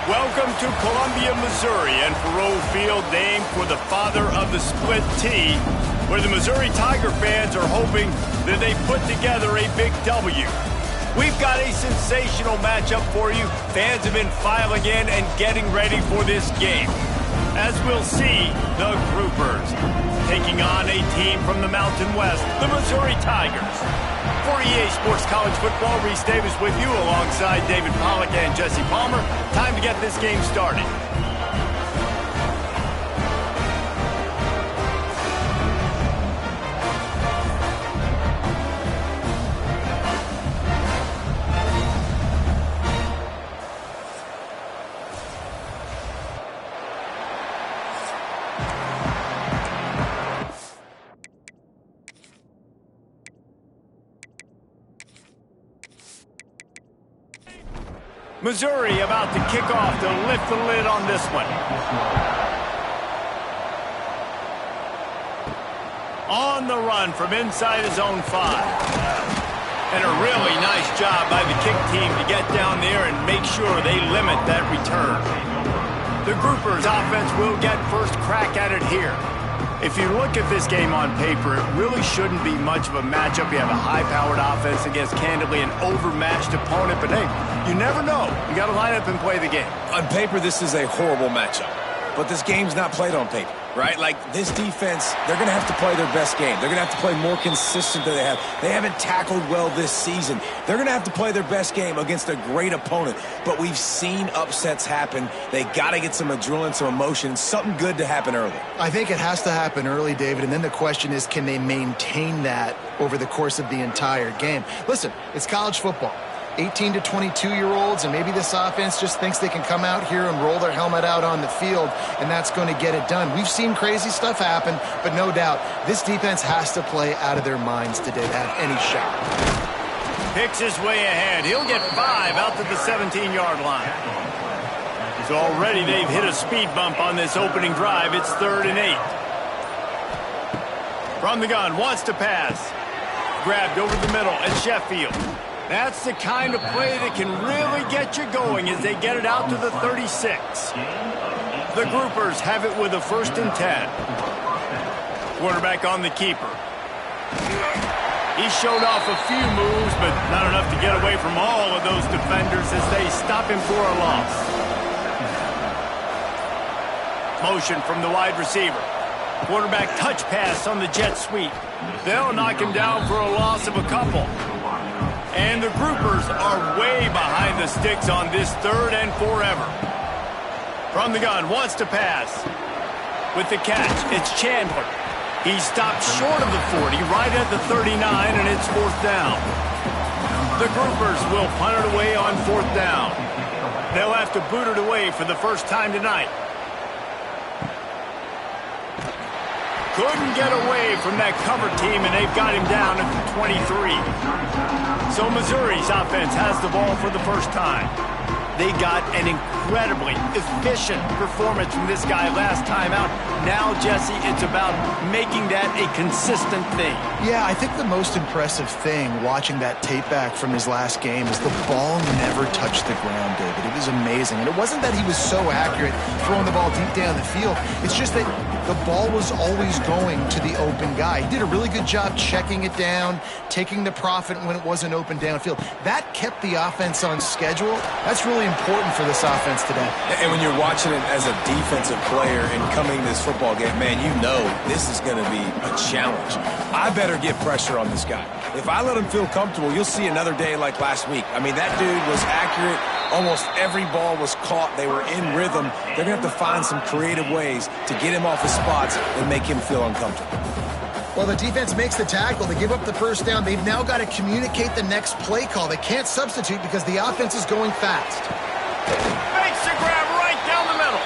Welcome to Columbia, Missouri, and Faurot Field, named for the father of the split T, where the Missouri Tiger fans are hoping that they put together a big W. We've got a sensational matchup for you. Fans have been filing in and getting ready for this game. As we'll see, the Groupers taking on a team from the Mountain West, the Missouri Tigers. For EA Sports College Football, Reese Davis with you alongside David Pollack and Jesse Palmer. Time to get this game started. Missouri about to kick off to lift the lid on this one. On the run from inside his own 5. And a really nice job by the kick team to get down there and make sure they limit that return. The Groupers offense will get first crack at it here. If you look at this game on paper, it really shouldn't be much of a matchup. You have a high-powered offense against, candidly, an overmatched opponent. But, hey, you never know. You got to line up and play the game. On paper, this is a horrible matchup. But this game's not played on paper, right? Like, this defense, they're going to have to play their best game. They're going to have to play more consistent than they have. They haven't tackled well this season. They're going to have to play their best game against a great opponent. But we've seen upsets happen. They got to get some adrenaline, some emotion, something good to happen early. I think it has to happen early, David, and then the question is, can they maintain that over the course of the entire game? Listen, it's college football. 18 to 22-year-olds, and maybe this offense just thinks they can come out here and roll their helmet out on the field, and that's going to get it done. We've seen crazy stuff happen, but no doubt, this defense has to play out of their minds today to have any shot. Picks his way ahead. He'll get 5 out to the 17-yard line. So already they've hit a speed bump on this opening drive. It's 3rd and 8. From the gun, wants to pass. Grabbed over the middle at Sheffield. That's the kind of play that can really get you going as they get it out to the 36. The Groupers have it with a 1st and 10. Quarterback on the keeper. He showed off a few moves, but not enough to get away from all of those defenders as they stop him for a loss. Motion from the wide receiver. Quarterback touch pass on the jet sweep. They'll knock him down for a loss of a couple. And the Groupers are way behind the sticks on this 3rd and forever. From the gun, wants to pass. With the catch, it's Chandler. He stopped short of the 40, right at the 39, and it's 4th down. The Groupers will punt it away on 4th down. They'll have to boot it away for the first time tonight. Couldn't get away from that cover team, and they've got him down at the 23. So Missouri's offense has the ball for the first time. They got an incredibly efficient performance from this guy last time out. Now, Jesse, it's about making that a consistent thing. Yeah, I think the most impressive thing watching that tape back from his last game is the ball never touched the ground, David. It was amazing. And it wasn't that he was so accurate throwing the ball deep down the field. It's just that the ball was always going to the open guy. He did a really good job checking it down, taking the profit when it wasn't open downfield. That kept the offense on schedule. That's really important for this offense today. And when you're watching it as a defensive player and coming to this football game, man, you know this is going to be a challenge. I better get pressure on this guy. If I let him feel comfortable, you'll see another day like last week. I mean, that dude was accurate. Almost every ball was caught. They were in rhythm. They're going to have to find some creative ways to get him off his spots and make him feel uncomfortable. Well, the defense makes the tackle. They give up the 1st down. They've now got to communicate the next play call. They can't substitute because the offense is going fast. Makes the grab right down the middle.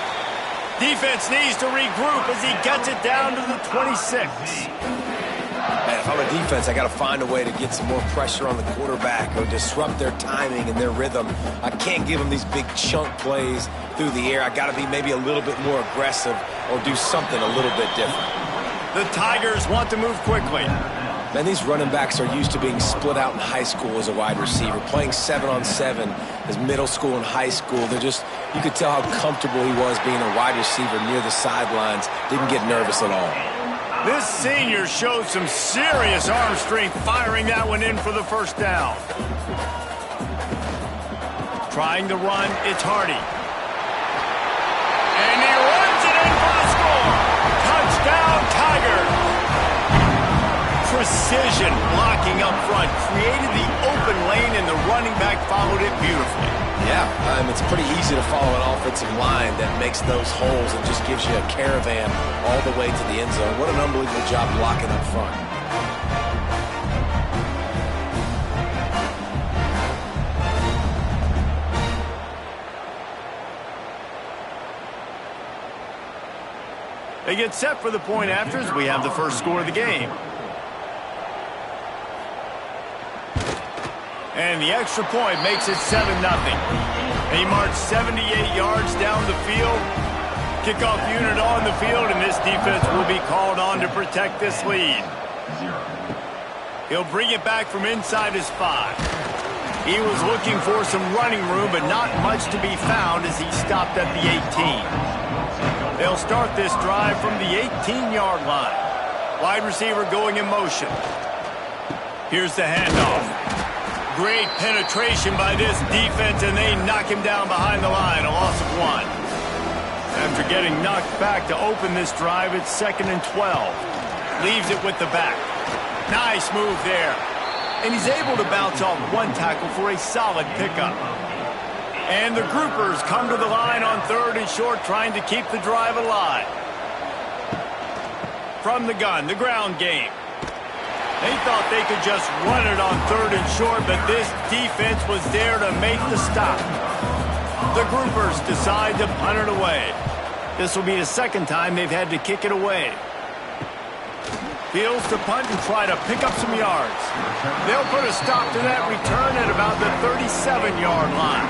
Defense needs to regroup as he gets it down to the 26. Man, if I'm a defense, I got to find a way to get some more pressure on the quarterback or disrupt their timing and their rhythm. I can't give them these big chunk plays through the air. I got to be maybe a little bit more aggressive or do something a little bit different. The Tigers want to move quickly. Man, these running backs are used to being split out in high school as a wide receiver, playing 7-on-7 as middle school and high school. You could tell how comfortable he was being a wide receiver near the sidelines. Didn't get nervous at all. This senior showed some serious arm strength firing that one in for the first down. Trying to run, it's Hardy. And he runs it in for the score. Touchdown, Tigers. Precision blocking up front created the open lane, and the running back followed it beautifully. Yeah, it's pretty easy to follow an offensive line that makes those holes and just gives you a caravan all the way to the end zone. What an unbelievable job blocking up front. They get set for the point after as we have the first score of the game. And the extra point makes it 7-0. They march 78 yards down the field. Kickoff unit on the field, and this defense will be called on to protect this lead. He'll bring it back from inside his 5. He was looking for some running room, but not much to be found as he stopped at the 18. They'll start this drive from the 18-yard line. Wide receiver going in motion. Here's the handoff. Great penetration by this defense, and they knock him down behind the line, a loss of 1. After getting knocked back to open this drive, it's 2nd and 12. Leaves it with the back. Nice move there. And he's able to bounce off one tackle for a solid pickup. And the groupers come to the line on 3rd and short, trying to keep the drive alive. From the gun, the ground game. They thought they could just run it on 3rd and short, but this defense was there to make the stop. The groupers decide to punt it away. This will be the second time they've had to kick it away. Fields to punt and try to pick up some yards. They'll put a stop to that return at about the 37-yard line.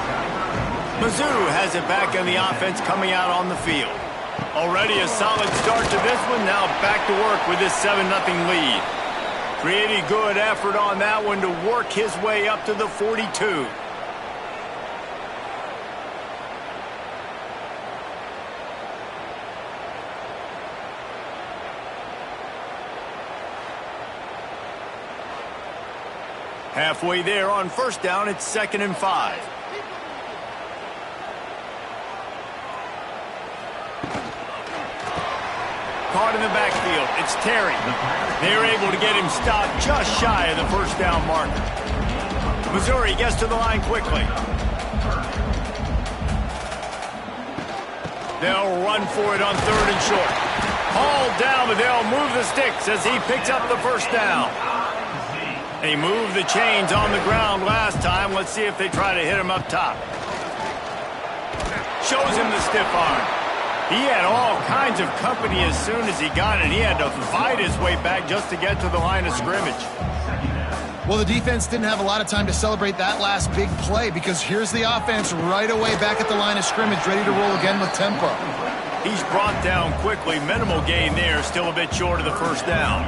Mizzou has it back on the offense coming out on the field. Already a solid start to this one. Now back to work with this 7-0 lead. Pretty good effort on that one to work his way up to the 42. Halfway there on first down, it's 2nd and 5. Caught in the backfield. It's Terry. They're able to get him stopped just shy of the first down marker. Missouri gets to the line quickly. They'll run for it on 3rd and short. Hauled down, but they'll move the sticks as he picks up the first down. They moved the chains on the ground last time. Let's see if they try to hit him up top. Shows him the stiff arm. He had all kinds of company as soon as he got it. He had to fight his way back just to get to the line of scrimmage. Well, the defense didn't have a lot of time to celebrate that last big play because here's the offense right away back at the line of scrimmage, ready to roll again with tempo. He's brought down quickly. Minimal gain there, still a bit short of the first down.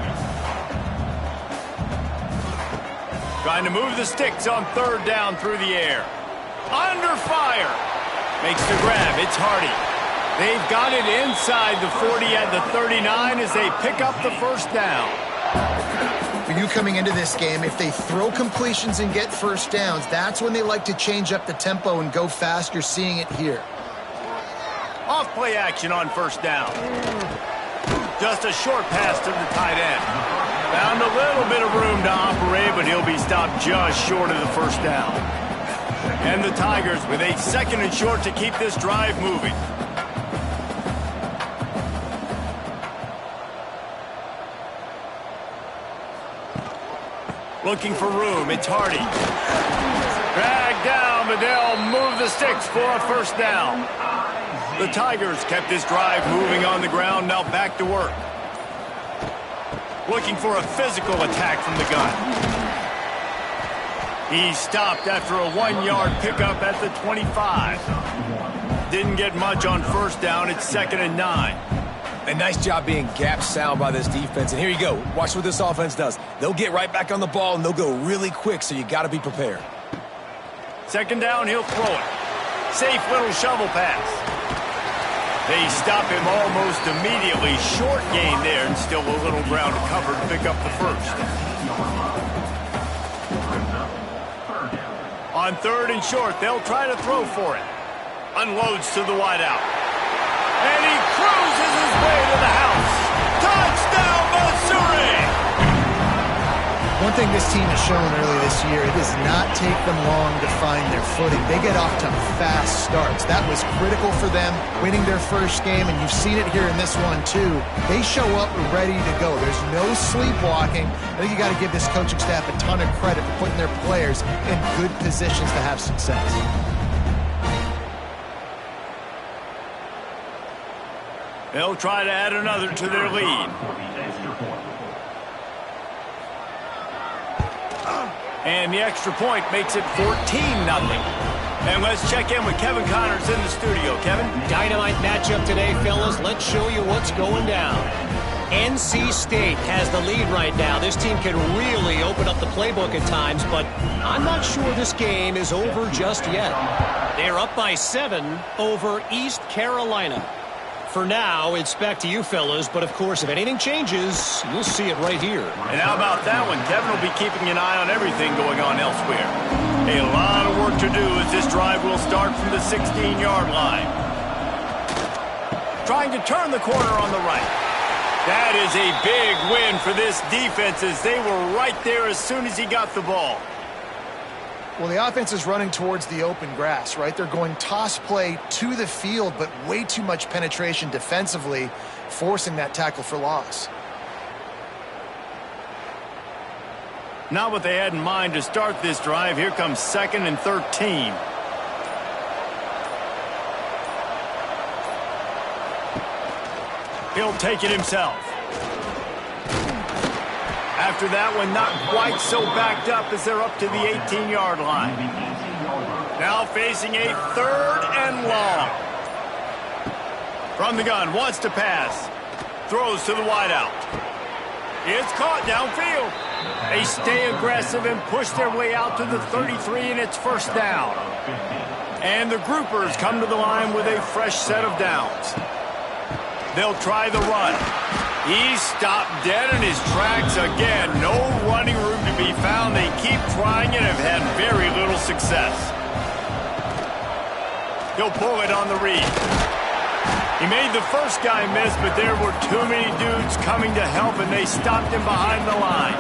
Trying to move the sticks on 3rd down through the air. Under fire. Makes the grab. It's Hardy. They've got it inside the 40 at the 39 as they pick up the first down. For you coming into this game, if they throw completions and get first downs, that's when they like to change up the tempo and go fast. You're seeing it here. Off play action on first down. Just a short pass to the tight end. Found a little bit of room to operate, but he'll be stopped just short of the first down. And the Tigers with a 2nd and short to keep this drive moving. Looking for room, it's Hardy. Dragged down, but they'll move the sticks for a first down. The Tigers kept this drive moving on the ground, now back to work. Looking for a physical attack from the gun. He stopped after a 1-yard pickup at the 25. Didn't get much on first down, it's 2nd and 9. And nice job being gap sound by this defense. And here you go. Watch what this offense does. They'll get right back on the ball, and they'll go really quick, so you got to be prepared. Second down, he'll throw it. Safe little shovel pass. They stop him almost immediately. Short gain there, and still a little ground to cover to pick up the first. On third and short, they'll try to throw for it. Unloads to the wideout. And he cruises his way to the house. Touchdown, Missouri! One thing this team has shown early this year, it does not take them long to find their footing. They get off to fast starts. That was critical for them, winning their first game, and you've seen it here in this one too. They show up ready to go. There's no sleepwalking. I think you got to give this coaching staff a ton of credit for putting their players in good positions to have success. They'll try to add another to their lead. And the extra point makes it 14-0. And let's check in with Kevin Connors in the studio. Kevin? Dynamite matchup today, fellas. Let's show you what's going down. NC State has the lead right now. This team can really open up the playbook at times, but I'm not sure this game is over just yet. They're up by 7 over East Carolina. For now, it's back to you fellas, but of course, if anything changes, you'll see it right here. And how about that one? Kevin will be keeping an eye on everything going on elsewhere. A lot of work to do as this drive will start from the 16-yard line. Trying to turn the corner on the right. That is a big win for this defense as they were right there as soon as he got the ball. Well, the offense is running towards the open grass, right? They're going toss play to the field, but way too much penetration defensively, forcing that tackle for loss. Not what they had in mind to start this drive. Here comes 2nd and 13. He'll take it himself. After that one, not quite so backed up as they're up to the 18-yard line. Now facing a 3rd and long. From the gun, wants to pass. Throws to the wideout. It's caught downfield. They stay aggressive and push their way out to the 33, and it's first down. And the groupers come to the line with a fresh set of downs. They'll try the run. He's stopped dead in his tracks again. No running room to be found. They keep trying it and have had very little success. He'll pull it on the read. He made the first guy miss, but there were too many dudes coming to help, and they stopped him behind the line.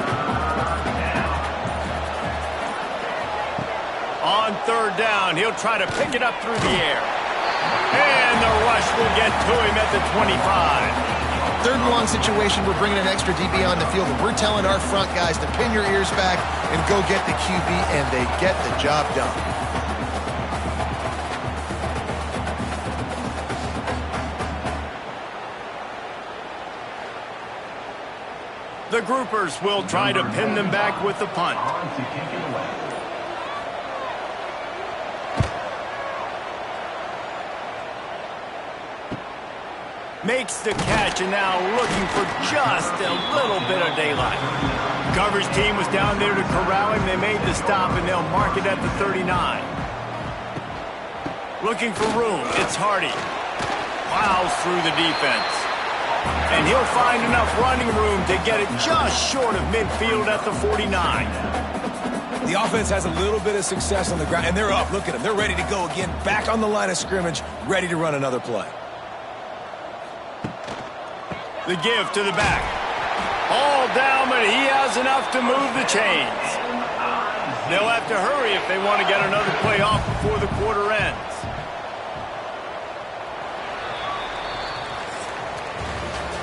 On 3rd down, he'll try to pick it up through the air. And the rush will get to him at the 25. 3rd and long situation, we're bringing an extra DB on the field, and we're telling our front guys to pin your ears back and go get the QB, and they get the job done. The groupers will try to pin them back with the punt. Makes the catch, and now looking for just a little bit of daylight. Coverage team was down there to corral him. They made the stop, and they'll mark it at the 39. Looking for room. It's Hardy. Plows through the defense. And he'll find enough running room to get it just short of midfield at the 49. The offense has a little bit of success on the ground, and they're up. Look at them. They're ready to go again, back on the line of scrimmage, ready to run another play. The give to the back. All down, but he has enough to move the chains. They'll have to hurry if they want to get another play off before the quarter ends.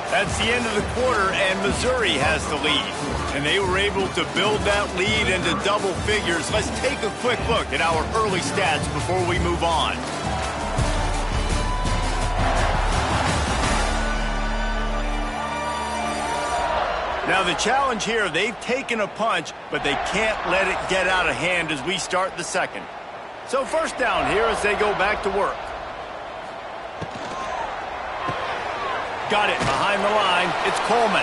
That's the end of the quarter, and Missouri has the lead. And they were able to build that lead into double figures. Let's take a quick look at our early stats before we move on. Now the challenge here, they've taken a punch, but they can't let it get out of hand as we start the second. So first down here as they go back to work. got it behind the line. It's Coleman.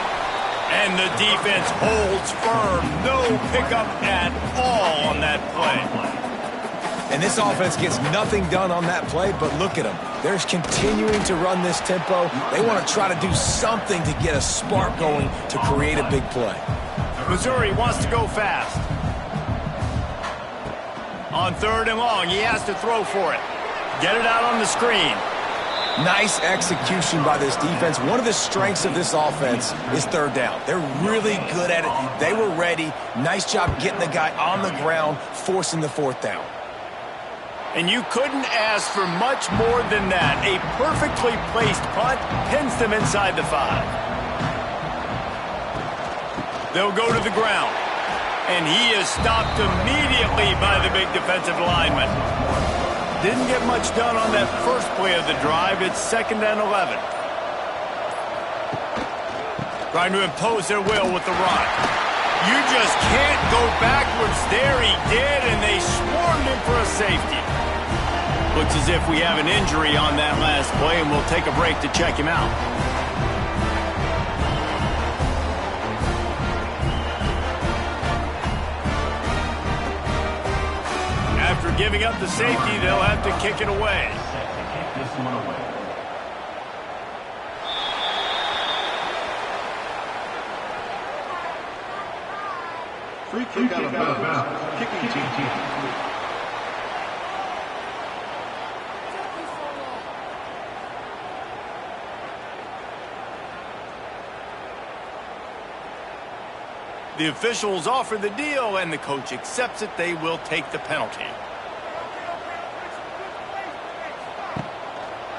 And the defense holds firm. No pickup at all on that play. And this offense gets nothing done on that play, but look at them. They're continuing to run this tempo. They want to try to do something to get a spark going to create a big play. Missouri wants to go fast. On 3rd and long, he has to throw for it. Get it out on the screen. Nice execution by this defense. One of the strengths of this offense is 3rd down. They're really good at it. They were ready. Nice job getting the guy on the ground, forcing the 4th down. And you couldn't ask for much more than that. A perfectly placed punt pins them inside the 5. They'll go to the ground. And he is stopped immediately by the big defensive lineman. Didn't get much done on that first play of the drive. It's 2nd and 11. Trying to impose their will with the run. You just can't go backwards there. He did, and they swarmed him for a safety. Looks as if we have an injury on that last play, and we'll take a break to check him out. After giving up the safety, they'll have to kick it away. Free kick out of bounds. Kicking team. The officials offer the deal, and the coach accepts it. They will take the penalty.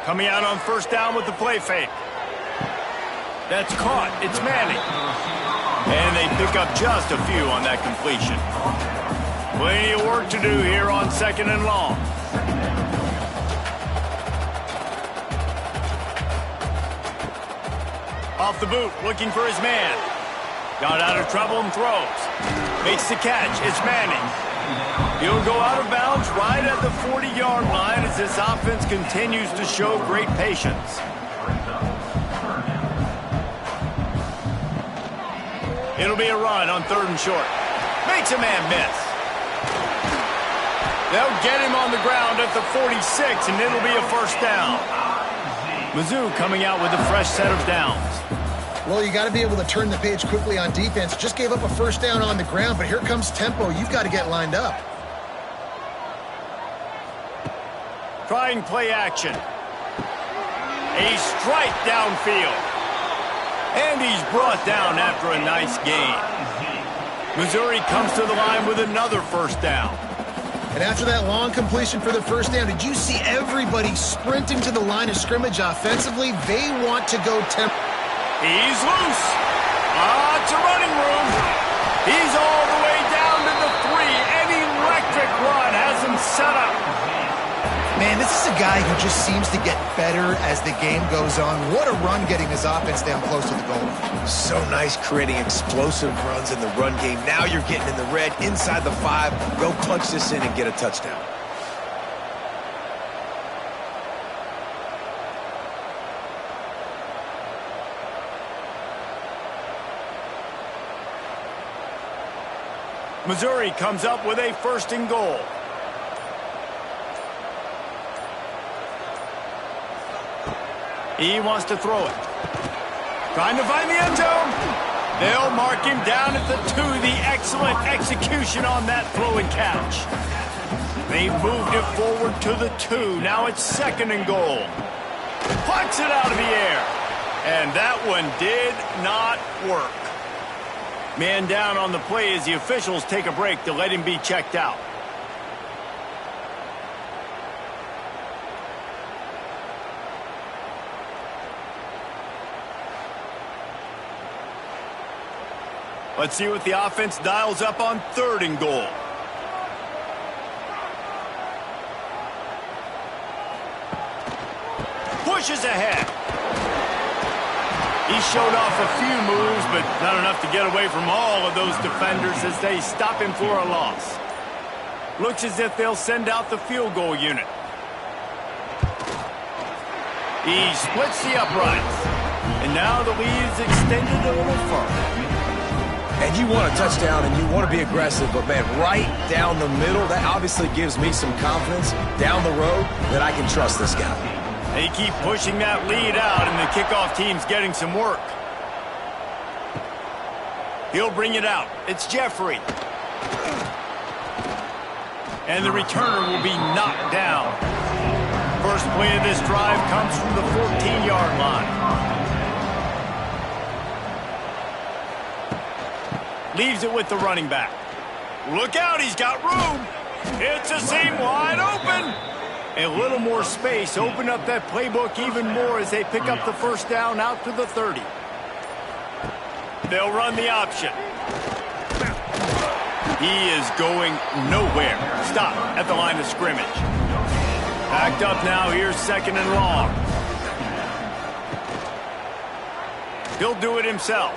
Coming out on 1st down with the play fake. That's caught. It's Manning. And they pick up just a few on that completion. Plenty of work to do here on 2nd and long. Off the boot, looking for his man. Got out of trouble and throws. Makes the catch. It's Manning. He'll go out of bounds right at the 40-yard line as this offense continues to show great patience. It'll be a run on 3rd and short. Makes a man miss. They'll get him on the ground at the 46, and it'll be a 1st down. Mizzou coming out with a fresh set of downs. Well, you got to be able to turn the page quickly on defense. Just gave up a 1st down on the ground, but here comes tempo. You've got to get lined up. Trying play action. A strike downfield. And he's brought down after a nice gain. Missouri comes to the line with another 1st down. And after that long completion for the 1st down, did you see everybody sprinting to the line of scrimmage offensively? They want to go tempo. He's loose. Lots of running room. He's all the way down to the 3. An electric run has him set up. Man, this is a guy who just seems to get better as the game goes on. What a run getting his offense down close to the goal line. So nice creating explosive runs in the run game. Now you're getting in the red inside the 5. Go punch this in and get a touchdown. Missouri comes up with a 1st and goal. He wants to throw it. Trying to find the end zone. They'll mark him down at the 2. The excellent execution on that throw and catch. They moved it forward to the 2. Now it's 2nd and goal. Plucks it out of the air. And that one did not work. Man down on the play as the officials take a break to let him be checked out. Let's see what the offense dials up on 3rd and goal. Pushes ahead. He showed off a few moves, but not enough to get away from all of those defenders as they stop him for a loss. Looks as if they'll send out the field goal unit. He splits the uprights. And now the lead is extended a little further. And you want a touchdown and you want to be aggressive, but, man, right down the middle, that obviously gives me some confidence down the road that I can trust this guy. They keep pushing that lead out, and the kickoff team's getting some work. He'll bring it out. It's Jeffrey. And the returner will be knocked down. First play of this drive comes from the 14-yard line. Leaves it with the running back. Look out, he's got room. It's a seam wide open. A little more space. Open up that playbook even more as they pick up the first down out to the 30. They'll run the option. He is going nowhere. Stop at the line of scrimmage. Backed up now. Here's second and long. He'll do it himself.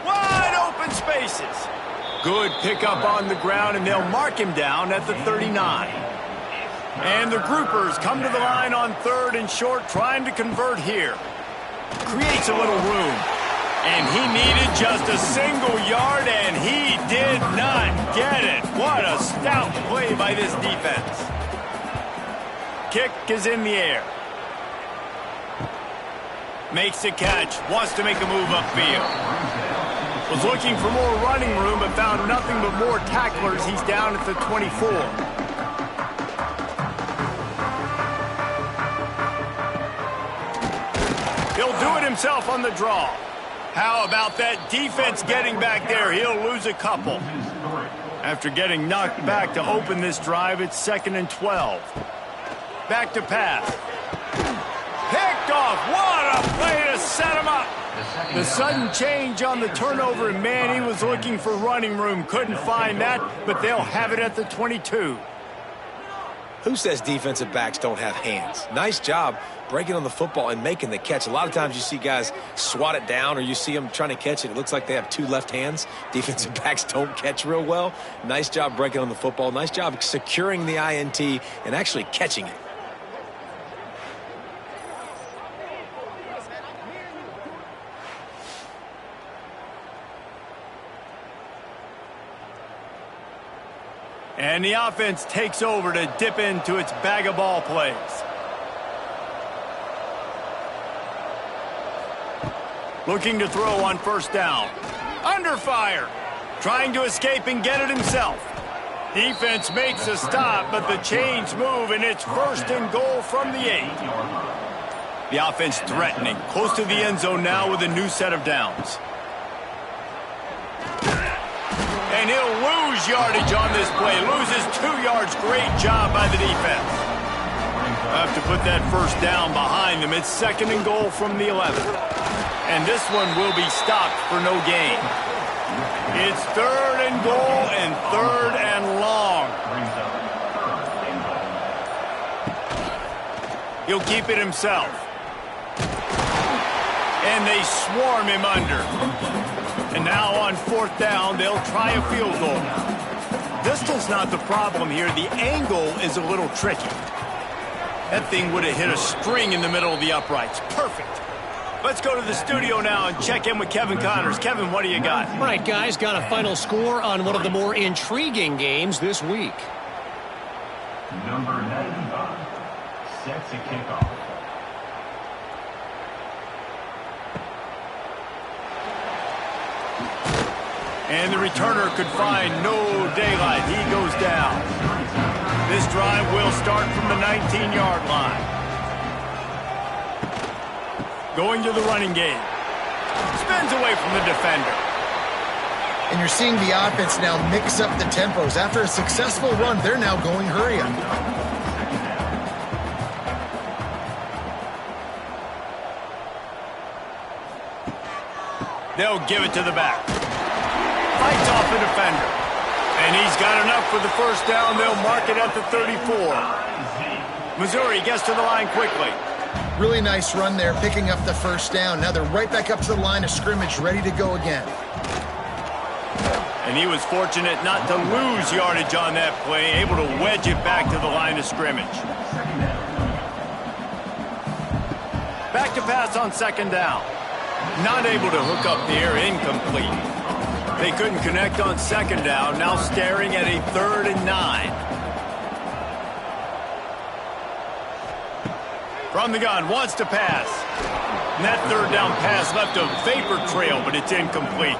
Wide open spaces. Good pickup on the ground, and they'll mark him down at the 39. And the groupers come to the line on third and short, trying to convert here. Creates a little room. And he needed just a single yard, and he did not get it. What a stout play by this defense. Kick is in the air. Makes the catch. Wants to make a move upfield. Was looking for more running room, but found nothing but more tacklers. He's down at the 24. He'll do it himself on the draw. How about that defense getting back there? He'll lose a couple. After getting knocked back to open this drive, it's 2nd and 12. Back to pass. Picked off. What a play to set him up. The sudden change on the turnover, and man, he was looking for running room. Couldn't find that, but they'll have it at the 22. Who says defensive backs don't have hands? Nice job breaking on the football and making the catch. A lot of times you see guys swat it down, or you see them trying to catch it. It looks like they have two left hands. Defensive backs don't catch real well. Nice job breaking on the football. Nice job securing the INT and actually catching it. And the offense takes over to dip into its bag of ball plays. Looking to throw on first down. Under fire. Trying to escape and get it himself. Defense makes a stop, but the chains move, and it's 1st and goal from the 8. The offense threatening. Close to the end zone now with a new set of downs. And he'll lose yardage on this play. Loses 2 yards. Great job by the defense. Have to put that first down behind them. It's 2nd and goal from the 11. And this one will be stopped for no gain. It's 3rd and goal and 3rd and long. He'll keep it himself. And they swarm him under. And now on 4th down, they'll try a field goal. Distance not the problem here. The angle is a little tricky. That thing would have hit a string in the middle of the uprights. Perfect. Let's go to the studio now and check in with Kevin Connors. Kevin, what do you got? All right, guys, got a final score on one of the more intriguing games this week. Number 95 sets a kickoff. And the returner could find no daylight. He goes down. This drive will start from the 19-yard line. Going to the running game. Spins away from the defender. And you're seeing the offense now mix up the tempos. After a successful run, they're now going hurry up. They'll give it to the back. Fights off the defender. And he's got enough for the first down. They'll mark it at the 34. Missouri gets to the line quickly. Really nice run there, picking up the first down. Now they're right back up to the line of scrimmage, ready to go again. And he was fortunate not to lose yardage on that play, able to wedge it back to the line of scrimmage. Back to pass on second down. Not able to hook up there, incomplete. They couldn't connect on second down, now staring at a 3rd and 9. From the gun, wants to pass. And that 3rd down pass left a vapor trail, but it's incomplete.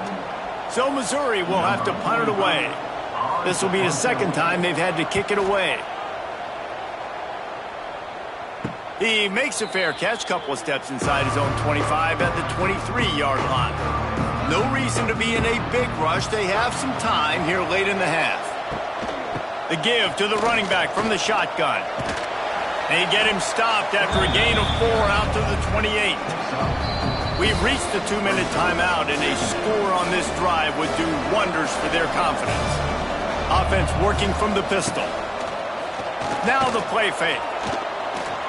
So Missouri will have to punt it away. This will be the 2nd time they've had to kick it away. He makes a fair catch, couple of steps inside his own 25 at the 23-yard line. No reason to be in a big rush. They have some time here late in the half. The give to the running back from the shotgun. They get him stopped after a gain of 4 out to the 28. We've reached the 2-minute timeout, and a score on this drive would do wonders for their confidence. Offense working from the pistol. Now the play fake.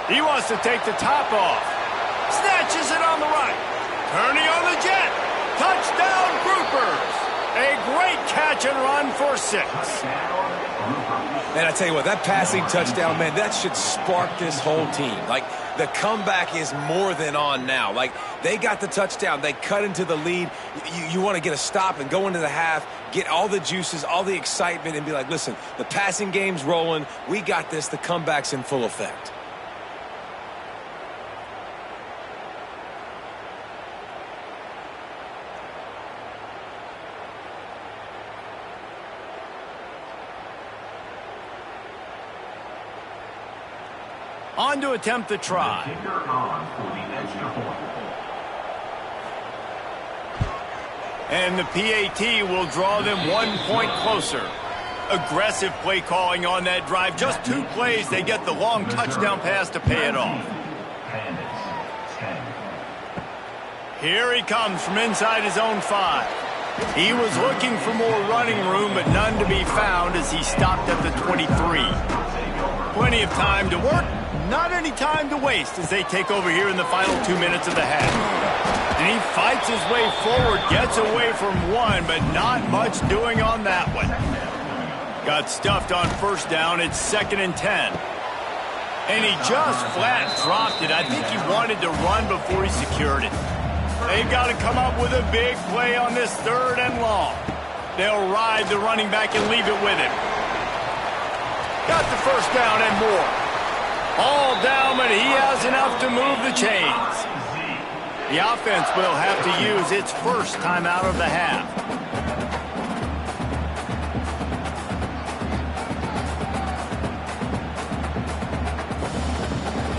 He wants to take the top off. Snatches it on the right. Turning on the jet. Touchdown, Groupers. A great catch and run for 6. Man, I tell you what, that passing touchdown, man, that should spark this whole team. Like, the comeback is more than on now. Like, they got the touchdown. They cut into the lead. You want to get a stop and go into the half, get all the juices, all the excitement, and be like, listen, the passing game's rolling. We got this. The comeback's in full effect. On to attempt the try. And the PAT will draw them 1 point closer. Aggressive play calling on that drive. Just 2 plays, they get the long touchdown pass to pay it off. Here he comes from inside his own 5. He was looking for more running room, but none to be found as he stopped at the 23. Plenty of time to work. Not any time to waste as they take over here in the final 2 minutes of the half. And he fights his way forward, gets away from 1, but not much doing on that one. Got stuffed on 1st down. It's 2nd and 10. And he just flat dropped it. I think he wanted to run before he secured it. They've got to come up with a big play on this 3rd and long. They'll ride the running back and leave it with him. Got the 1st down and more. All down, but he has enough to move the chains. The offense will have to use its 1st timeout of the half.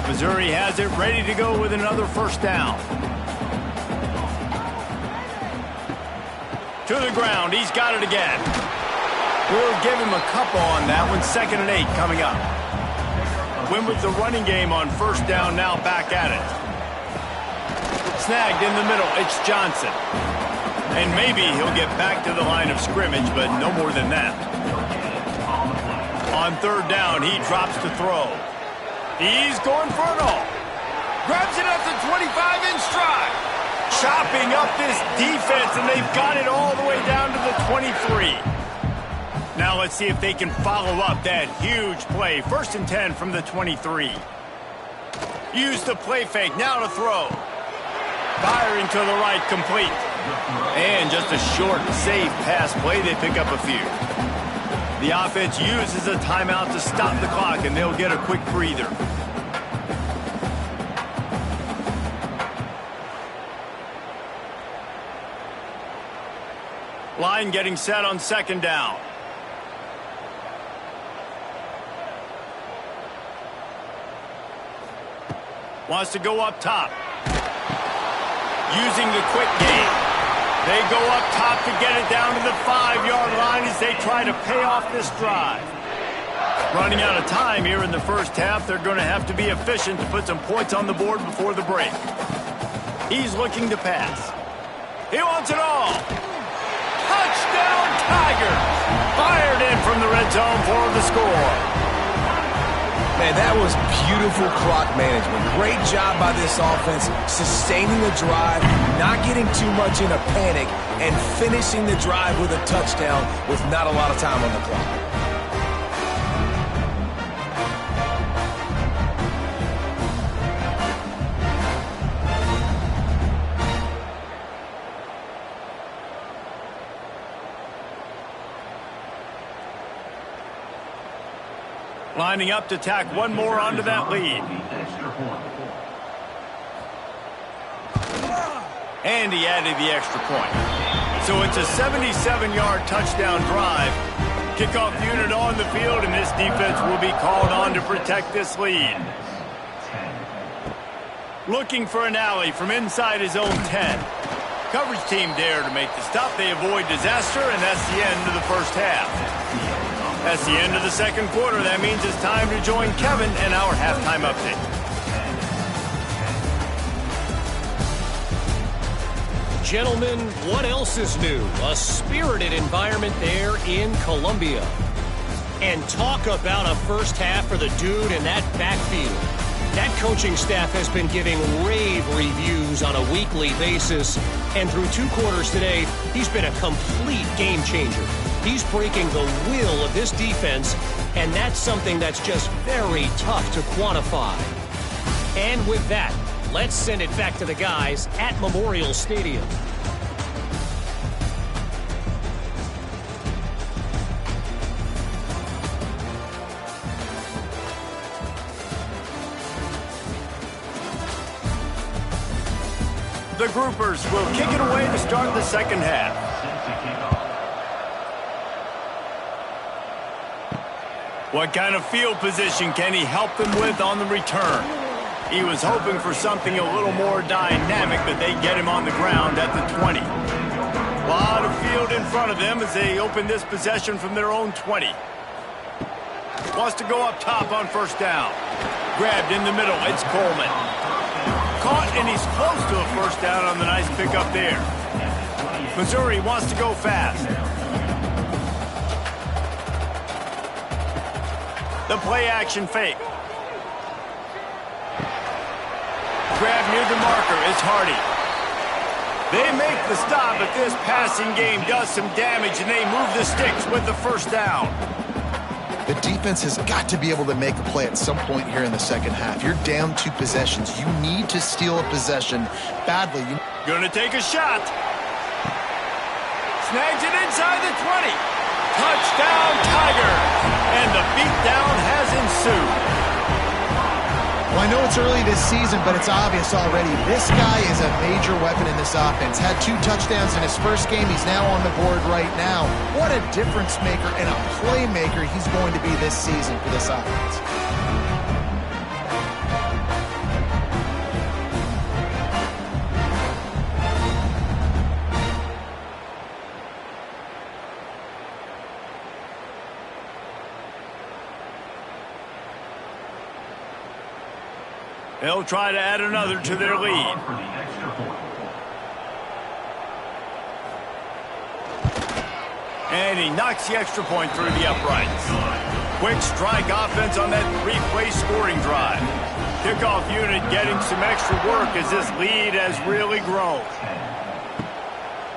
Missouri has it ready to go with another 1st down. To the ground, he's got it again. We'll give him a couple on that one. 2nd and 8 coming up. Win with the running game on 1st down, now back at it. Snagged in the middle, it's Johnson. And maybe he'll get back to the line of scrimmage, but no more than that. On 3rd down, he drops to throw. He's going for it all. Grabs it at the 25 in stride. Chopping up this defense, and they've got it all the way down to the 23. Now let's see if they can follow up that huge play. 1st and 10 from the 23. Use the play fake, now to throw. Firing to the right, complete. And just a short, safe pass play. They pick up a few. The offense uses a timeout to stop the clock, and they'll get a quick breather. Line getting set on 2nd down. Wants to go up top. Using the quick game. They go up top to get it down to the 5-yard line as they try to pay off this drive. Running out of time here in the 1st half. They're going to have to be efficient to put some points on the board before the break. He's looking to pass. He wants it all. Touchdown, Tigers! Fired in from the red zone for the score. Man, that was beautiful clock management. Great job by this offense, sustaining the drive, not getting too much in a panic, and finishing the drive with a touchdown with not a lot of time on the clock. Lining up to tack one more onto that lead. And he added the extra point. So it's a 77-yard touchdown drive. Kickoff unit on the field, and this defense will be called on to protect this lead. Looking for an alley from inside his own 10. Coverage team there to make the stop. They avoid disaster, and that's the end of the first half. That's the end of the second quarter. That means it's time to join Kevin and our halftime update. Gentlemen, what else is new? A spirited environment there in Columbia. And talk about a first half for the dude in that backfield. That coaching staff has been giving rave reviews on a weekly basis. And through 2 quarters today, he's been a complete game changer. He's breaking the will of this defense, and that's something that's just very tough to quantify. And with that, let's send it back to the guys at Memorial Stadium. The Groupers will kick it away to start the second half. What kind of field position can he help them with on the return? He was hoping for something a little more dynamic, but they get him on the ground at the 20. A lot of field in front of them as they open this possession from their own 20. Wants to go up top on first down. Grabbed in the middle. It's Coleman. Caught, and he's close to a first down on the nice pickup there. Missouri wants to go fast. The play-action fake. Grab near the marker. It's Hardy. They make the stop, but this passing game does some damage, and they move the sticks with the first down. The defense has got to be able to make a play at some point here in the second half. You're down 2 possessions. You need to steal a possession badly. Gonna take a shot. Snags it inside the 20. Touchdown, Tigers! And the beatdown has ensued. Well, I know it's early this season, but it's obvious already. This guy is a major weapon in this offense. Had 2 touchdowns in his first game. He's now on the board right now. What a difference maker and a playmaker he's going to be this season for this offense. They'll try to add another to their lead. And he knocks the extra point through the uprights. Quick strike offense on that 3-play scoring drive. Kickoff unit getting some extra work as this lead has really grown.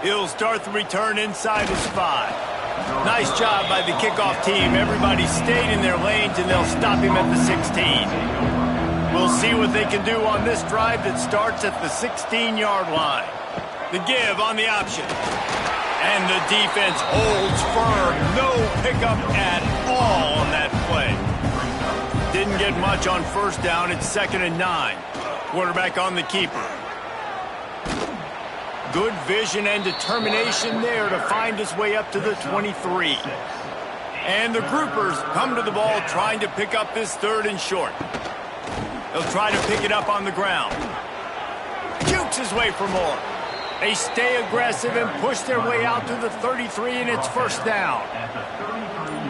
He'll start the return inside his 5. Nice job by the kickoff team. Everybody stayed in their lanes, and they'll stop him at the 16. We'll see what they can do on this drive that starts at the 16-yard line. The give on the option. And the defense holds firm. No pickup at all on that play. Didn't get much on first down. It's 2nd and 9. Quarterback on the keeper. Good vision and determination there to find his way up to the 23. And the Groupers come to the ball trying to pick up this 3rd and short. They'll try to pick it up on the ground. Jukes his way for more. They stay aggressive and push their way out to the 33, and it's first down.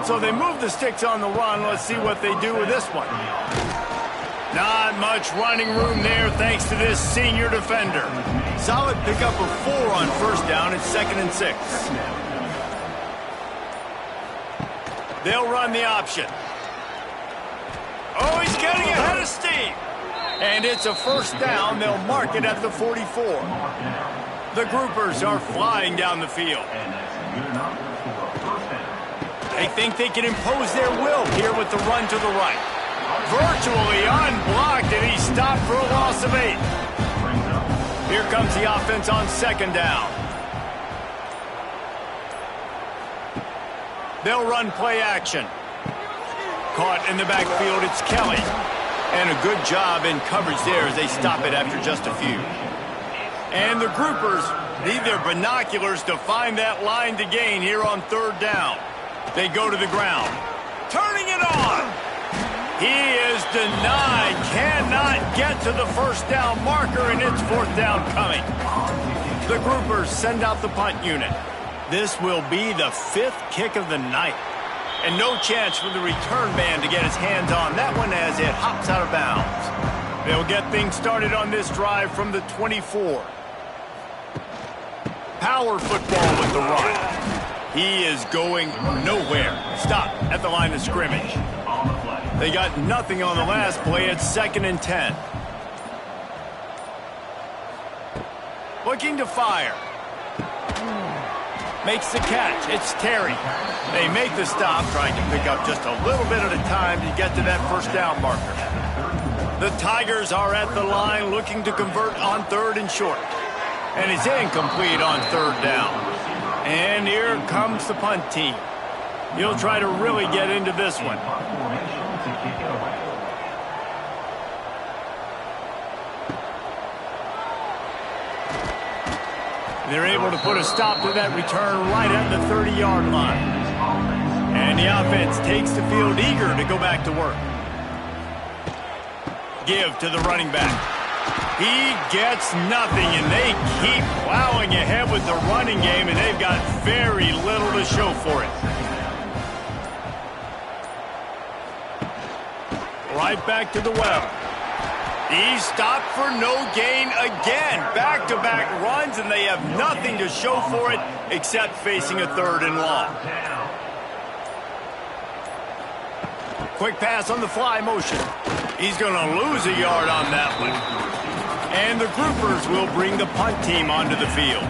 So they move the sticks on the run. Let's see what they do with this one. Not much running room there thanks to this senior defender. Solid pickup of 4 on first down. It's 2nd and 6. They'll run the option. Oh, he's getting ahead of steam. And it's a first down. They'll mark it at the 44. The Groupers are flying down the field. They think they can impose their will here with the run to the right. Virtually unblocked, and he's stopped for a loss of 8. Here comes the offense on 2nd down. They'll run play action. Caught in the backfield, it's Kelly. And a good job in coverage there as they stop it after just a few. And the groupers need their binoculars to find that line to gain here on third down. They go to the ground. Turning it on. He is denied. Cannot get to the first down marker, and it's fourth down coming. The groupers send out the punt unit. This will be the 5th kick of the night. And no chance for the return man to get his hands on that one as it hops out of bounds. They'll get things started on this drive from the 24. Power football with the run. He is going nowhere. Stop at the line of scrimmage. They got nothing on the last play. It's 2nd and 10. Looking to fire. Makes the catch. It's Terry. They make the stop, trying to pick up just a little bit at a time to get to that first down marker. The Tigers are at the line looking to convert on 3rd and short. And it's incomplete on 3rd down. And here comes the punt team. He'll try to really get into this one. They're able to put a stop to that return right at the 30-yard line. And the offense takes the field eager to go back to work. Give to the running back. He gets nothing, and they keep plowing ahead with the running game, and they've got very little to show for it. Right back to the well. He's stopped for no gain again. Back-to-back runs, and they have nothing to show for it except facing a 3rd and long. Quick pass on the fly motion. He's going to lose a yard on that one. And the groupers will bring the punt team onto the field.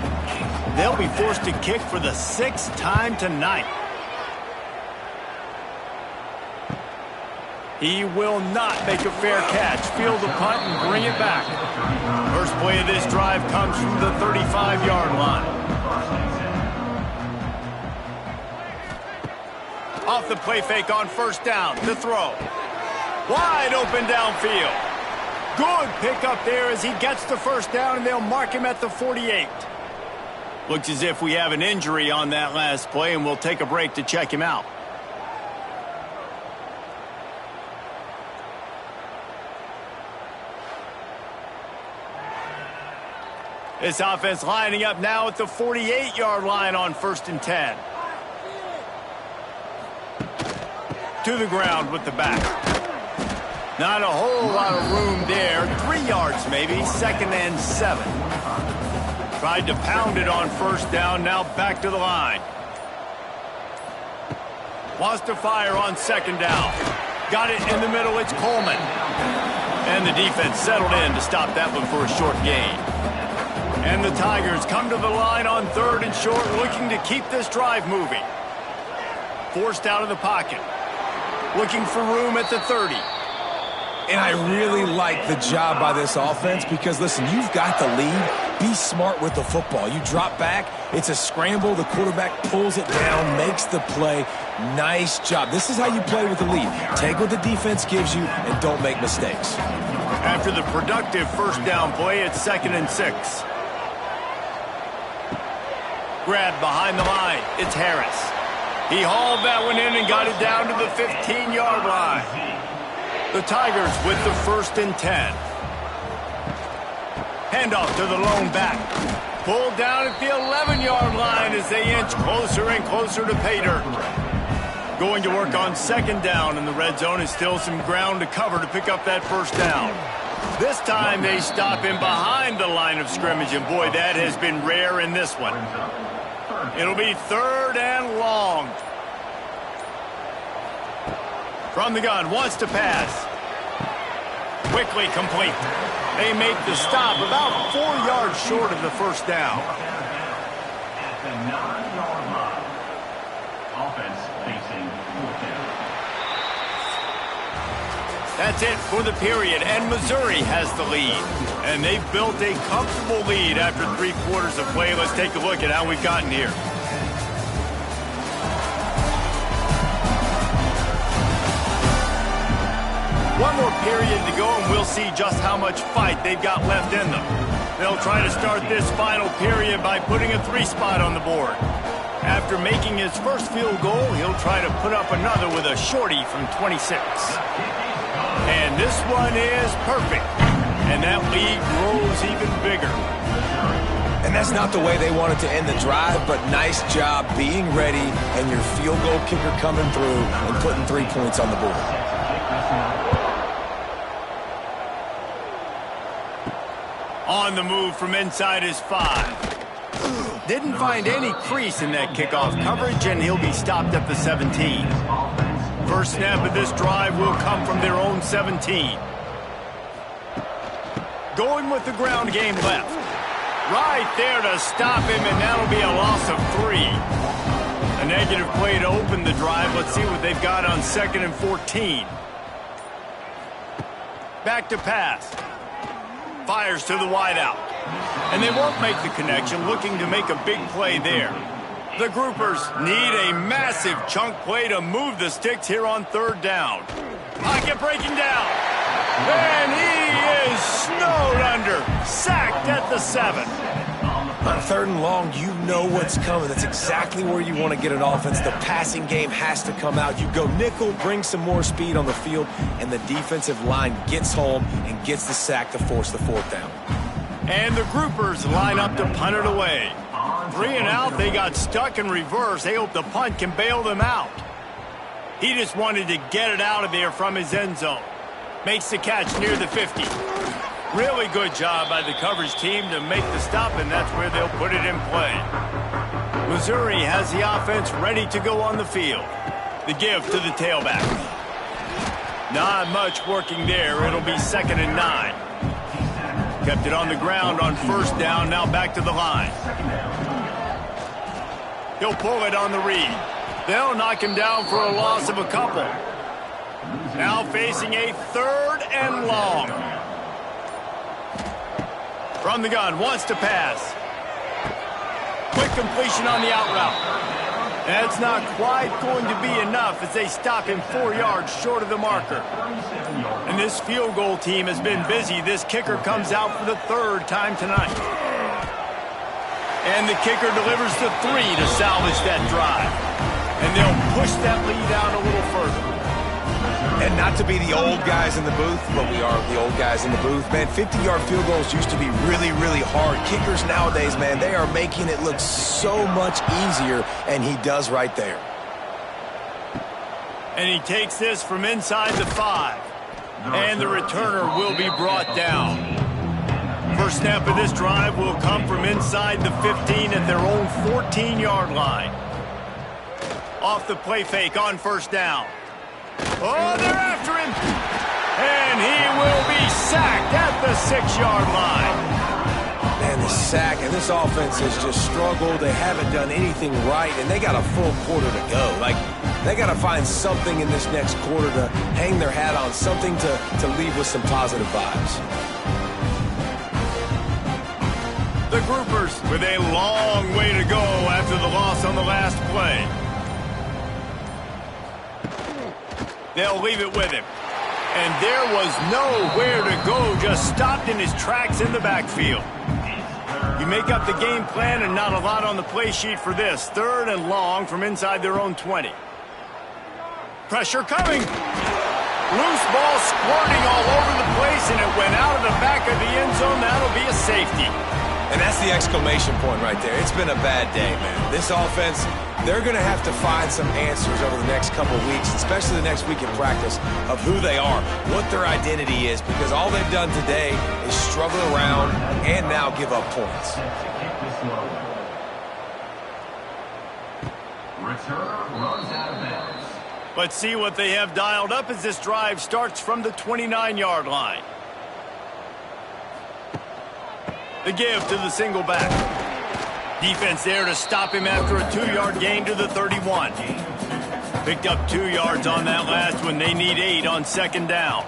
They'll be forced to kick for the 6th time tonight. He will not make a fair catch. Field the punt and bring it back. First play of this drive comes from the 35-yard line. Off the play fake on first down. The throw. Wide open downfield. Good pickup there as he gets the first down, and they'll mark him at the 48. Looks as if we have an injury on that last play, and we'll take a break to check him out. This offense lining up now at the 48-yard line on 1st and 10. To the ground with the back. Not a whole lot of room there. 3 yards maybe. 2nd and 7. Tried to pound it on first down. Now back to the line. Wants to fire on 2nd down. Got it in the middle. It's Coleman. And the defense settled in to stop that one for a short gain. And the Tigers come to the line on 3rd and short, looking to keep this drive moving. Forced out of the pocket. Looking for room at the 30. And I really like the job by this offense because, listen, you've got the lead. Be smart with the football. You drop back. It's a scramble. The quarterback pulls it down, makes the play. Nice job. This is how you play with the lead. Take what the defense gives you and don't make mistakes. After the productive first down play, it's 2nd and 6. Grab behind the line. It's Harris. He hauled that one in and got it down to the 15-yard line. The Tigers with the 1st and 10. Handoff to the lone back. Pulled down at the 11-yard line as they inch closer and closer to pay dirt. Going to work on 2nd down, and the red zone is still some ground to cover to pick up that first down. This time they stop him behind the line of scrimmage, and boy, that has been rare in this one. It'll be 3rd and long. From the gun, wants to pass. Quickly complete. They make the stop about 4 yards short of the first down. At the 9-yard line. Offense facing 4th down. That's it for the period, and Missouri has the lead. And they've built a comfortable lead after 3 quarters of play. Let's take a look at how we've gotten here. One more period to go, and we'll see just how much fight they've got left in them. They'll try to start this final period by putting a 3-spot on the board. After making his first field goal, he'll try to put up another with a shorty from 26. And this one is perfect. And that lead grows even bigger. And that's not the way they wanted to end the drive, but nice job being ready and your field goal kicker coming through and putting 3 points on the board. On the move from inside his 5. Didn't find any crease in that kickoff coverage, and he'll be stopped at the 17. First snap of this drive will come from their own 17. Going with the ground game left. Right there to stop him, and that'll be a loss of 3. A negative play to open the drive. Let's see what they've got on 2nd and 14. Back to pass. Fires to the wideout. And they won't make the connection, looking to make a big play there. The Groupers need a massive chunk play to move the sticks here on 3rd down. Pocket breaking down. And he is snowed under. Sacked at the 7. On 3rd and long, you know what's coming. That's exactly where you want to get an offense. The passing game has to come out. You go nickel, bring some more speed on the field, and the defensive line gets home and gets the sack to force the 4th down. And the Groupers line up to punt it away. 3 and out, they got stuck in reverse. They hope the punt can bail them out. He just wanted to get it out of there from his end zone. Makes the catch near the 50. Really good job by the coverage team to make the stop, and that's where they'll put it in play. Missouri has the offense ready to go on the field. The give to the tailback. Not much working there. It'll be 2nd and 9. Kept it on the ground on 1st down, now back to the line. He'll pull it on the read. They'll knock him down for a loss of a couple. Now facing a 3rd and long. From the gun, wants to pass. Quick completion on the out route. That's not quite going to be enough as they stop him 4 yards short of the marker. And this field goal team has been busy. This kicker comes out for the 3rd time tonight. And the kicker delivers the 3 to salvage that drive. And they'll push that lead out a little further. And not to be the old guys in the booth, but we are the old guys in the booth. Man, 50-yard field goals used to be really, really hard. Kickers nowadays, man, they are making it look so much easier, and he does right there. And he takes this from inside the 5. And the returner will be brought down. First snap of this drive will come from inside the 15 at their own 14-yard line. Off the play fake on 1st down. Oh, they're after him. And he will be sacked at the 6-yard line. Man, the sack, and this offense has just struggled. They haven't done anything right, and they got a full quarter to go. Like, they got to find something in this next quarter to hang their hat on, something to leave with some positive vibes. The Groupers with a long way to go after the loss on the last play. They'll leave it with him. And there was nowhere to go, just stopped in his tracks in the backfield. You make up the game plan and not a lot on the play sheet for this. 3rd and long from inside their own 20. Pressure coming. Loose ball squirting all over the place, and it went out of the back of the end zone. That'll be a safety. And that's the exclamation point right there. It's been a bad day, man. This offense, they're going to have to find some answers over the next couple of weeks, especially the next week in practice, of who they are, what their identity is, because all they've done today is struggle around and now give up points. Return runs out of bounds. Let's see what they have dialed up as this drive starts from the 29-yard line. The give to the single back. Defense there to stop him after a 2-yard gain to the 31. Picked up 2 yards on that last one. They need 8 on 2nd down.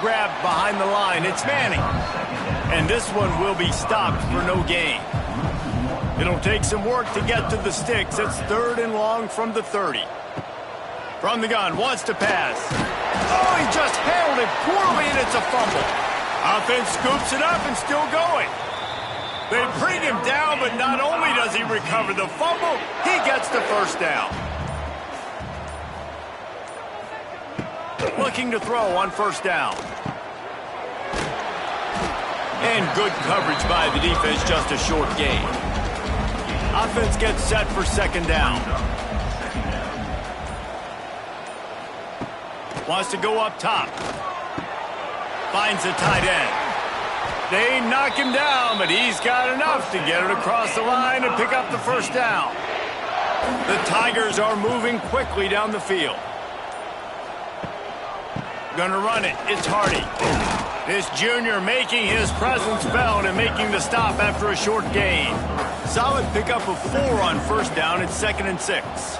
Grabbed behind the line. It's Manning. And this one will be stopped for no gain. It'll take some work to get to the sticks. It's 3rd and long from the 30. From the gun, wants to pass. Oh, he just handled it poorly, and it's a fumble. Offense scoops it up and still going. They bring him down, but not only does he recover the fumble, he gets the first down. Looking to throw on first down. And good coverage by the defense, just a short gain. Offense gets set for second down. Wants to go up top. Finds the tight end. They knock him down, but he's got enough to get it across the line and pick up the first down. The Tigers are moving quickly down the field. Gonna run it. It's Hardy. This junior making his presence felt and making the stop after a short gain. Solid pickup of 4 on first down. It's 2nd and 6.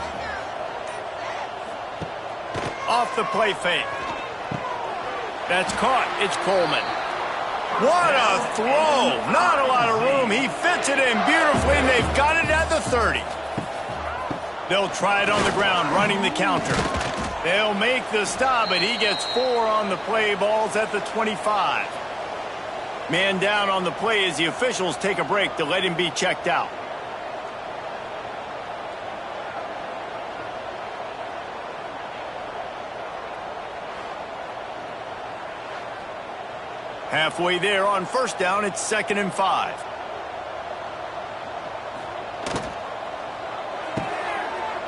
Off the play fake. That's caught. It's Coleman. What a throw. Not a lot of room. He fits it in beautifully, and they've got it at the 30. They'll try it on the ground, running the counter. They'll make the stop, but he gets 4 on the play. Ball's at the 25. Man down on the play as the officials take a break to let him be checked out. Halfway there on first down, it's 2nd and 5.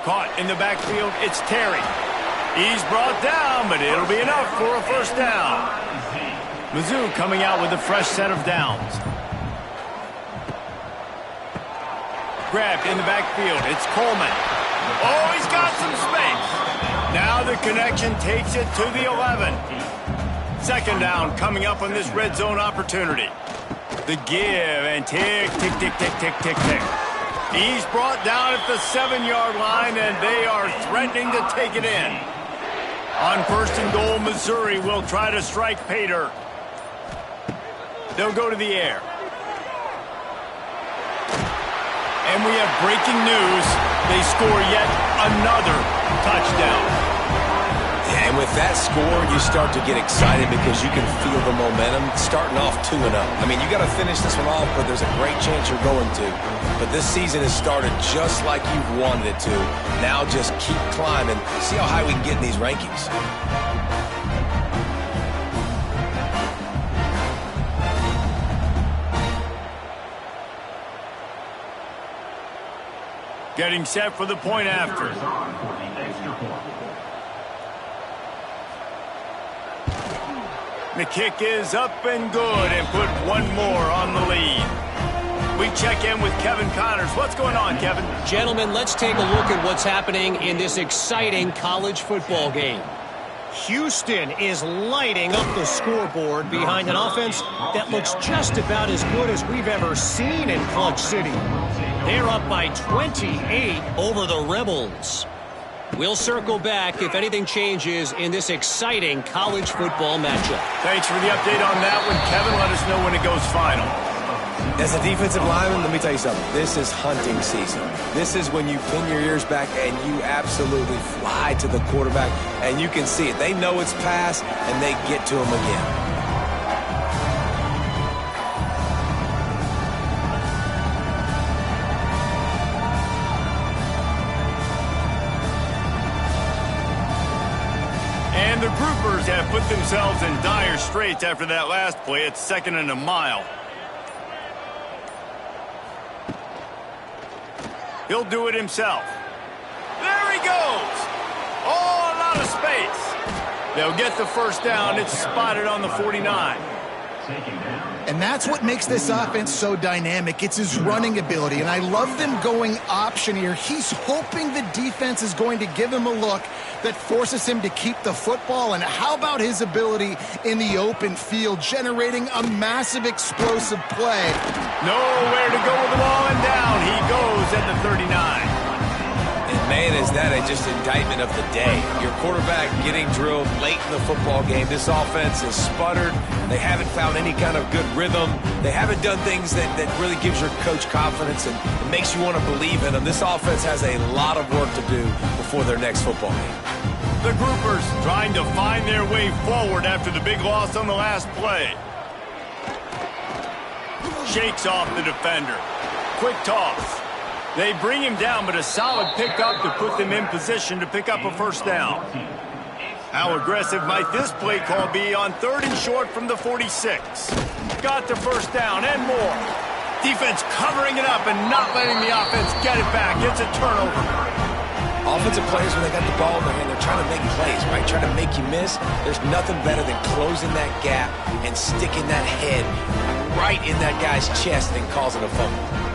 Caught in the backfield, it's Terry. He's brought down, but it'll be enough for a first down. Mizzou coming out with a fresh set of downs. Grabbed in the backfield, it's Coleman. Oh, he's got some space. Now the connection takes it to the 11. Second down coming up on this red zone opportunity. The give and tick, tick, tick, tick, tick, tick, tick. He's brought down at the 7-yard line, and they are threatening to take it in. On first and goal, Missouri will try to strike pay dirt. They'll go to the air. And we have breaking news. They score yet another touchdown. And with that score, you start to get excited because you can feel the momentum starting off 2-0. I mean, you got to finish this one off, but there's a great chance you're going to. But this season has started just like you've wanted it to. Now just keep climbing. See how high we can get in these rankings. Getting set for the point after. The kick is up and good and put one more on the lead. We check in with Kevin Connors. What's going on, Kevin? Gentlemen, let's take a look at what's happening in this exciting college football game. Houston is lighting up the scoreboard behind an offense that looks just about as good as we've ever seen in Clutch City. They're up by 28 over the Rebels. We'll circle back if anything changes in this exciting college football matchup. Thanks for the update on that one, Kevin. Let us know when it goes final. As a defensive lineman, let me tell you something. This is hunting season. This is when you pin your ears back and you absolutely fly to the quarterback, and you can see it. They know it's pass, and they get to him again. And the groupers have put themselves in dire straits after that last play. It's 2nd and a mile. He'll do it himself. There he goes. Oh, a lot of space. They'll get the first down. It's spotted on the 49. And that's what makes this offense so dynamic. It's his running ability, and I love them going option here. He's hoping the defense is going to give him a look that forces him to keep the football. And how about his ability in the open field, generating a massive explosive play? Nowhere to go with the ball, and down he goes at the 39. And man, is that just indictment of the day. Your quarterback getting drilled late in the football game. This offense is sputtered. They haven't found any kind of good rhythm. They haven't done things that really gives your coach confidence and it makes you want to believe in them. This offense has a lot of work to do before their next football game. The groupers trying to find their way forward after the big loss on the last play. Shakes off the defender. Quick toss. They bring him down, but a solid pickup to put them in position to pick up a first down. How aggressive might this play call be on 3rd and short from the 46? Got the first down and more. Defense covering it up and not letting the offense get it back. It's a turnover. Offensive players, when they got the ball in their hand, they're trying to make plays, right? Trying to make you miss. There's nothing better than closing that gap and sticking that head right in that guy's chest and causing a fumble.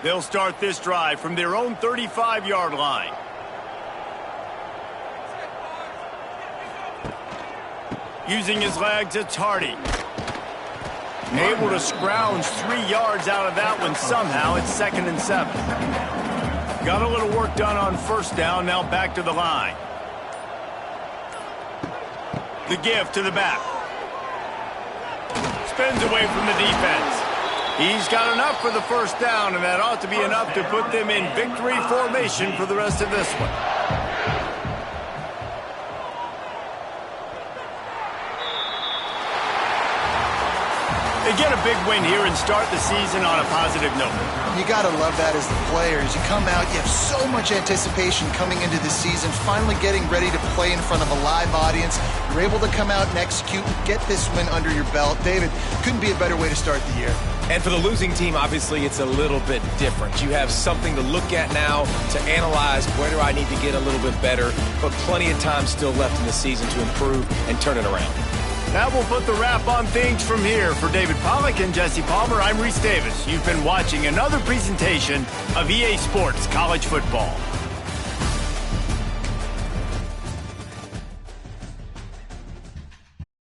They'll start this drive from their own 35-yard line. Using his legs, it's Hardy. Able to scrounge 3 yards out of that one somehow. It's 2nd and 7. Got a little work done on first down. Now back to the line. The give to the back. Spins away from the defense. He's got enough for the first down, and that ought to be enough to put them in victory formation for the rest of this one. They get a big win here and start the season on a positive note. You got to love that as the players. You come out, you have so much anticipation coming into the season, finally getting ready to play in front of a live audience. You're able to come out and execute, get this win under your belt. David, couldn't be a better way to start the year. And for the losing team, obviously, it's a little bit different. You have something to look at now to analyze where do I need to get a little bit better, but plenty of time still left in the season to improve and turn it around. That will put the wrap on things from here. For David Pollack and Jesse Palmer, I'm Reese Davis. You've been watching another presentation of EA Sports College Football.